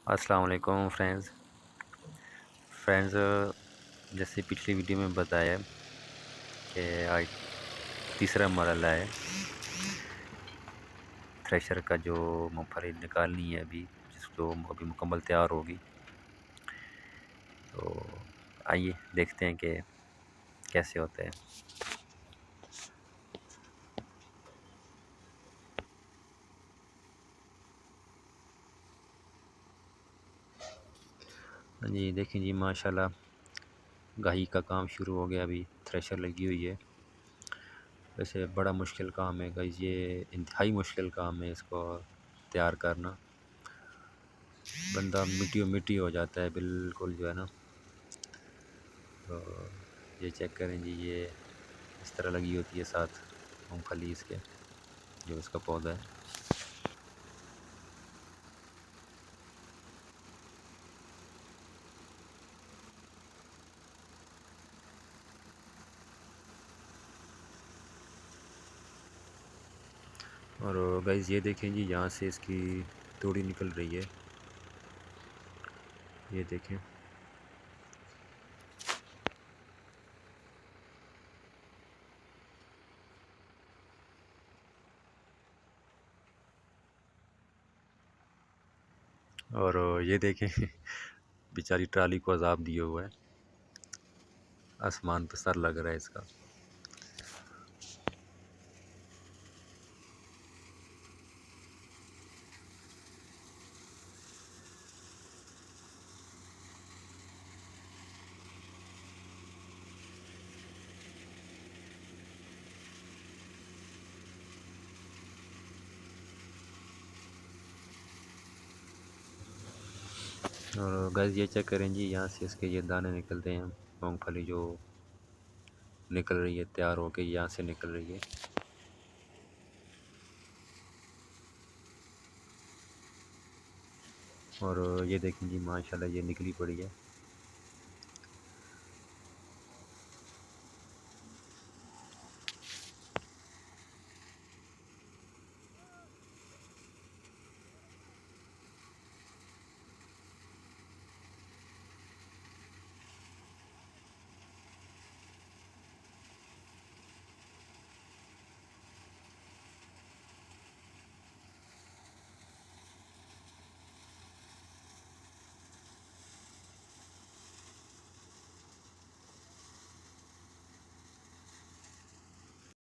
السلام علیکم فرینڈز جیسے پچھلی ویڈیو میں بتایا کہ آج تیسرا مرحلہ ہے تھریشر کا، جو مونگ پھلی نکالنی ہے ابھی، جس کو ابھی مکمل تیار ہوگی. تو آئیے دیکھتے ہیں کہ کیسے ہوتا ہے. جی دیکھیں جی، ماشاءاللہ گاہی کا کام شروع ہو گیا. ابھی تھریشر لگی ہوئی ہے. ویسے بڑا مشکل کام ہے گائز، یہ انتہائی مشکل کام ہے اس کو تیار کرنا. بندہ مٹی ہو جاتا ہے بالکل، جو ہے نا. تو یہ چیک کریں جی، یہ اس طرح لگی ہوتی ہے ساتھ مونگ پھلی اس کے، جو اس کا پودا ہے. اور گائز یہ دیکھیں جی، یہاں سے اس کی توڑی نکل رہی ہے. یہ دیکھیں. اور یہ دیکھیں بیچاری ٹرالی کو عذاب دیا ہوا ہے. آسمان پہ سر لگ رہا ہے اس کا. اور گیس یہ چیک کریں جی، یہاں سے اس کے یہ دانے نکلتے ہیں. مونگ پھلی جو نکل رہی ہے تیار ہو کے، یہاں سے نکل رہی ہے. اور یہ دیکھیں جی، ماشاءاللہ یہ نکلی پڑی ہے.